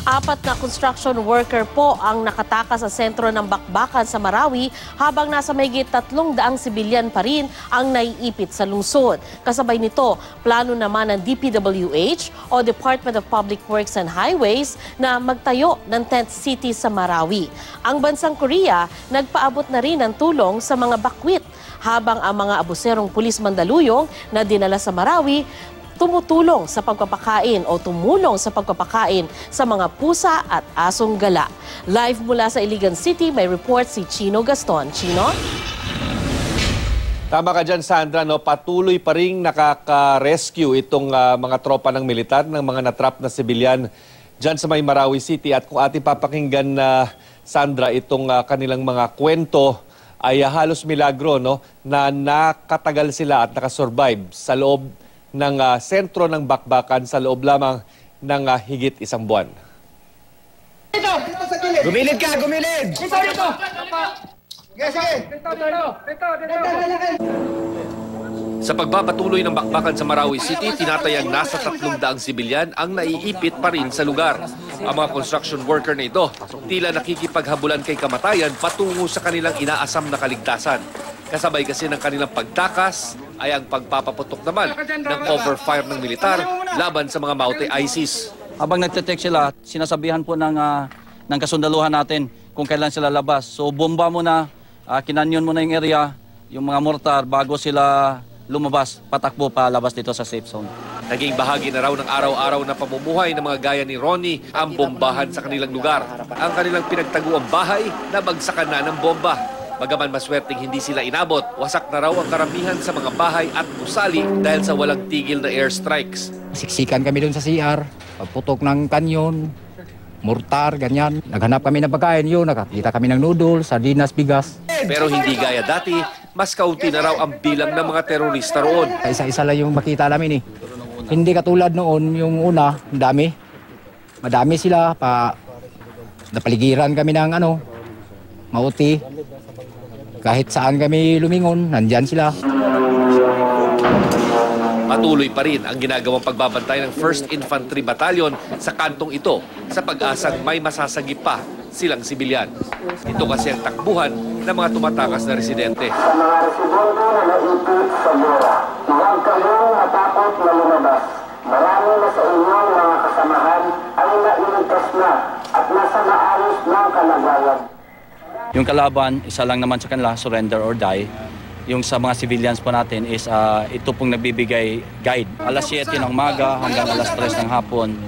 Apat na construction worker po ang nakatakas sa sentro ng bakbakan sa Marawi habang nasa mahigit 300 sibilyan pa rin ang naiipit sa lungsod. Kasabay nito, plano naman ng DPWH o Department of Public Works and Highways na magtayo ng tent city sa Marawi. Ang bansang Korea nagpaabot na rin ng tulong sa mga bakwit habang ang mga abuserong pulis Mandaluyong na dinala sa Marawi tumulong sa pagpapakain sa mga pusa at asong gala. Live mula sa Iligan City, may report si Chino Gaston. Chino? Tama ka dyan, Sandra. No? Patuloy pa rin nakaka-rescue itong mga tropa ng militar ng mga natrap na sibilyan dyan sa may Marawi City. At kung ating papakinggan, Sandra, itong kanilang mga kwento ay halos milagro, no? Na nakatagal sila at nakasurvive sa loob ng sentro ng bakbakan sa loob lamang ng higit isang buwan. Gumilid ka! Gumilid! Dito! Sige! Sa pagpapatuloy ng bakbakan sa Marawi City, tinatayang nasa 300 sibilyan ang naiipit pa rin sa lugar. Ang mga construction worker na ito, tila nakikipaghabulan kay kamatayan patungo sa kanilang inaasam na kaligtasan. Kasabay kasi ng kanilang pagtakas ay ang pagpapaputok naman ng cover fire ng militar laban sa mga Maute ISIS. Habang nagte-check sila, sinasabihan po ng kasundaluhan natin kung kailan sila labas. So bomba muna, kinanyon muna yung area, yung mga mortar bago sila lumabas, patakbo pa labas dito sa safe zone. Naging bahagi na raw ng araw-araw na pamumuhay ng mga gaya ni Ronnie ang bombahan sa kanilang lugar. Ang kanilang pinagtaguang bahay nabagsakan na ng bomba. Bagaman maswerteng hindi sila inabot, wasak na raw ang karamihan sa mga bahay at gusali dahil sa walang tigil na airstrikes. Siksikan kami doon sa CR, pagputok ng kanyon, mortar, ganyan. Naghanap kami ng pagkain yun, nakakita kami ng noodles, sardinas, bigas. Pero hindi gaya dati, mas kaunti na raw ang bilang ng mga terorista roon. Isa-isa lang yung makita namin eh. Hindi katulad noon, yung una, dami. Madami sila, napaligiran kami ng Mauti. Kahit saan kami lumingon, nandyan sila. Patuloy pa rin ang ginagawang pagbabantay ng 1st Infantry Battalion sa kantong ito sa pag-asang may masasagip pa silang sibilyan. Ito kasi ang takbuhan ng mga tumatakas na residente. Sa mga residente na naipit sa gera, huwag kayong matakot na lumabas. Marami na sa inyong mga kasamahan ay nailigtas na at nasa maayos ng kalagayan. Yung kalaban, isa lang naman sa kanila, surrender or die. Yung sa mga civilians po natin is ito pong nagbibigay guide. Alas 7 ng umaga hanggang alas 3 ng hapon.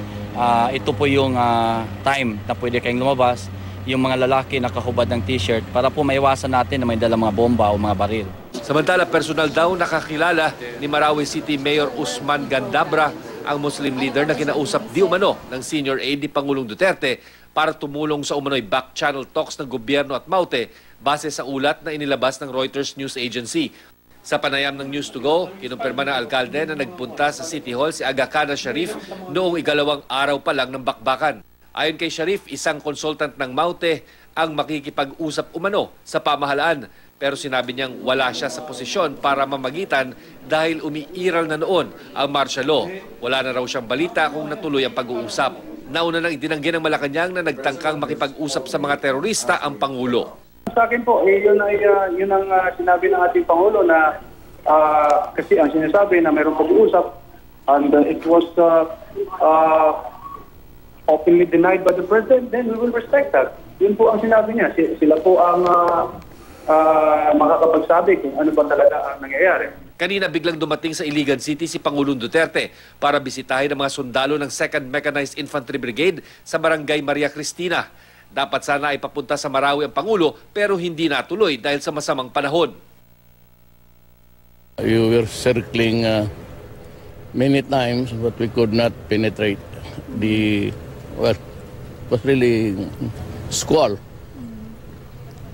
Ito po yung time na pwede kayong lumabas. Yung mga lalaki nakahubad ng t-shirt para po maiwasan natin na may dalang mga bomba o mga baril. Samantala, personal daw nakakilala ni Marawi City Mayor Usman Gandabra ang Muslim leader na kinausap di umano ng senior aide ni Pangulong Duterte para tumulong sa umano'y back-channel talks ng gobyerno at Maute base sa ulat na inilabas ng Reuters News Agency. Sa panayam ng News to Go, kinumpirma ng alkalde na nagpunta sa City Hall si Aga Khan Sharif noong ikalawang araw pa lang ng bakbakan. Ayon kay Sharif, isang consultant ng Maute ang makikipag-usap umano sa pamahalaan. Pero sinabi niyang wala siya sa posisyon para mamagitan dahil umiiral na noon ang martial law. Wala na raw siyang balita kung natuloy ang pag-uusap. Nauna nang itinanggi ng Malacanang na nagtangkang makipag-usap sa mga terorista ang Pangulo. Sa akin po, yun ang sinabi ng ating Pangulo na kasi ang sinasabi na mayroong pag-uusap and it was openly denied by the President, then we will respect that. Yun po ang sinabi niya. Sila po ang makakapagsabi kung ano ba talaga ang nangyayari. Kanina biglang dumating sa Iligan City si Pangulong Duterte para bisitahin ang mga sundalo ng 2nd Mechanized Infantry Brigade sa Barangay Maria Cristina. Dapat sana ay papunta sa Marawi ang Pangulo pero hindi natuloy dahil sa masamang panahon. We were circling many times but we could not penetrate what was really squall.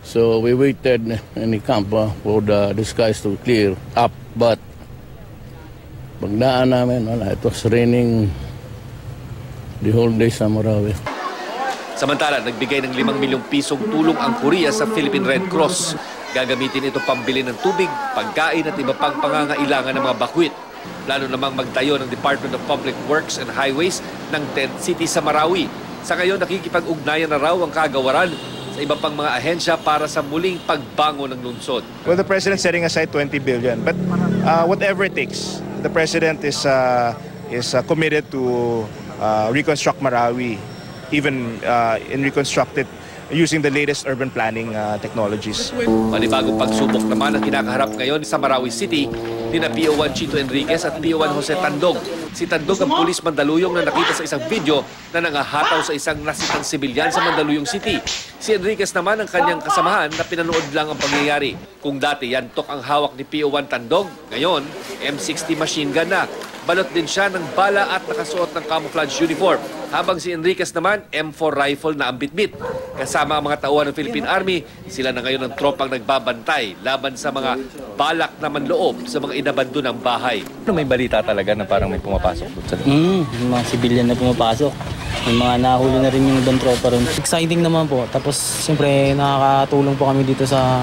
So we waited in the camp for the skies to clear up. But pagdaan namin, it was raining the whole day sa Marawi. Samantala, nagbigay ng 5 milyong pisong tulong ang Korea sa Philippine Red Cross. Gagamitin ito pambili ng tubig, pagkain at iba pang pangangailangan ng mga bakwit. Plano namang magtayo ng Department of Public Works and Highways ng tent city sa Marawi. Sa ngayon, nakikipag-ugnayan na raw ang kagawaran sa iba pang mga ahensya para sa muling pagbangon ng lungsod. Well, the president setting aside 20 billion, but whatever it takes, the president is committed to reconstruct Marawi, even in reconstruct it using the latest urban planning technologies. Panibagong pagsubok naman ang kinakaharap ngayon sa Marawi City ni na PO1 Chito Enriquez at PO1 Jose Tandog. Si Tandog ang pulis Mandaluyong na nakita sa isang video na nangahataw sa isang nasitang sibilyan sa Mandaluyong City. Si Enriquez naman ang kanyang kasamahan na pinanood lang ang pangyayari. Kung dati yantok ang hawak ni PO1 Tandog, ngayon M60 machine gun na. Balot din siya ng bala at nakasuot ng camouflage uniform. Habang si Enriquez naman, M4 rifle na ang bitbit. Kasama ang mga tauhan ng Philippine Army, sila na ngayon ang tropang nagbabantay laban sa mga balak na manloob sa mga inabando ng bahay. May balita talaga na parang may pumapasok doon sa Yung mga civilian na pumapasok. May mga nahuli na rin yung ibang tropa rin. Exciting naman po. Tapos siyempre nakakatulong po kami dito sa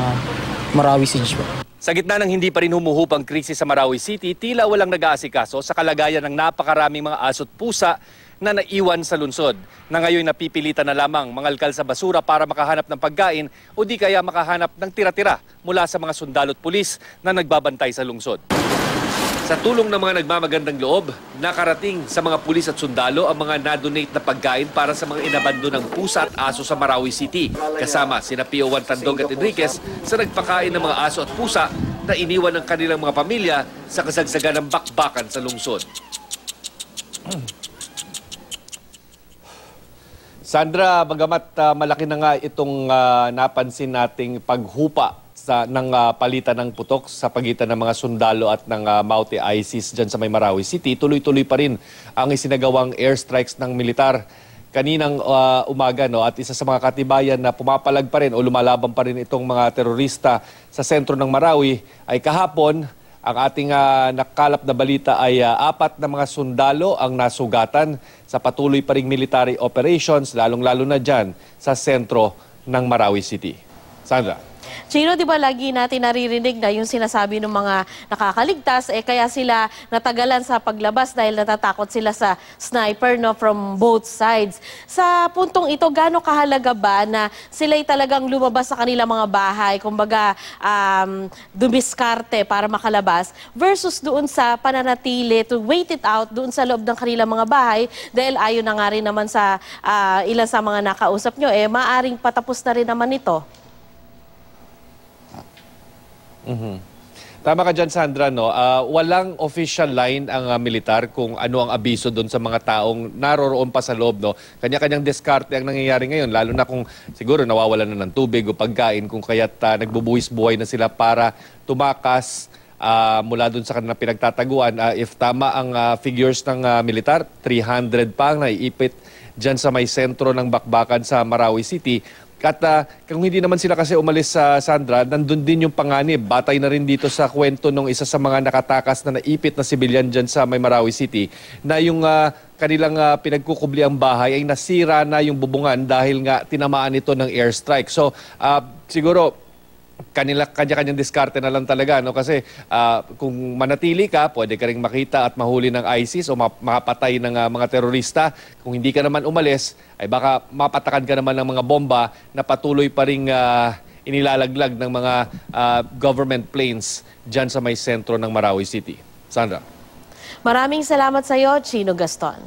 Marawi Siege po. Sa gitna ng hindi pa rin humuhupang krisis sa Marawi City, tila walang nag-aasikaso sa kalagayan ng napakaraming mga aso't pusa na naiwan sa lungsod, na ngayon napipilitan na lamang mangalkal sa basura para makahanap ng pagkain o di kaya makahanap ng tira-tira mula sa mga sundalo't pulis na nagbabantay sa lungsod. Sa tulong ng mga nagmamagandang loob, nakarating sa mga pulis at sundalo ang mga na-donate na pagkain para sa mga inabando ng pusa at aso sa Marawi City. Kasama sina PO1 Tandog at Enriquez sa nagpakain ng mga aso at pusa na iniwan ng kanilang mga pamilya sa kasagsagan ng bakbakan sa lungsod. Sandra, bagamat malaki na nga itong napansin nating paghupa ng palitan ng putok sa pagitan ng mga sundalo at ng Maute ISIS dyan sa may Marawi City, tuloy-tuloy pa rin ang isinagawang airstrikes ng militar kaninang umaga. No? At isa sa mga katibayan na pumapalag pa rin o lumalaban pa rin itong mga terorista sa sentro ng Marawi ay kahapon. Ang ating nakalap na balita ay 4 na mga sundalo ang nasugatan sa patuloy pa ring military operations, lalong-lalo na dyan sa sentro ng Marawi City. Sandra. Chino, di ba lagi natin naririnig na yung sinasabi ng mga nakakaligtas, kaya sila natagalan sa paglabas dahil natatakot sila sa sniper, no, from both sides. Sa puntong ito, gaano kahalaga ba na sila'y talagang lumabas sa kanilang mga bahay, kumbaga dumiskarte para makalabas, versus doon sa pananatili to wait it out doon sa loob ng kanilang mga bahay, dahil ayon na nga rin naman sa ilan sa mga nakausap nyo, maaring patapos na rin naman ito. Tama ka dyan, Sandra. No? Walang official line ang militar kung ano ang abiso doon sa mga taong naroroon pa sa loob. No? Kanya-kanyang diskarte ang nangyayari ngayon, lalo na kung siguro nawawalan na ng tubig o pagkain, kung kaya't nagbubuwis-buhay na sila para tumakas mula doon sa kanilang pinagtataguan. If tama ang figures ng militar, 300 pa ang naiipit dyan sa may sentro ng bakbakan sa Marawi City. At kung hindi naman sila kasi umalis sa Sandra, nandun din yung panganib. Batay na rin dito sa kwento ng isa sa mga nakatakas na naipit na sibilyan dyan sa may Marawi City, na yung kanilang pinagkukubli ang bahay ay nasira na yung bubungan dahil nga tinamaan ito ng airstrike. So siguro kanya-kanyang diskarte na lang talaga, no? Kasi kung manatili ka, pwede ka ring makita at mahuli ng ISIS o makapatay ng mga terorista. Kung hindi ka naman umalis, ay baka mapatakan ka naman ng mga bomba na patuloy pa ring inilalaglag ng mga government planes dyan sa may sentro ng Marawi City. Sandra. Maraming salamat sa iyo, Chino Gaston.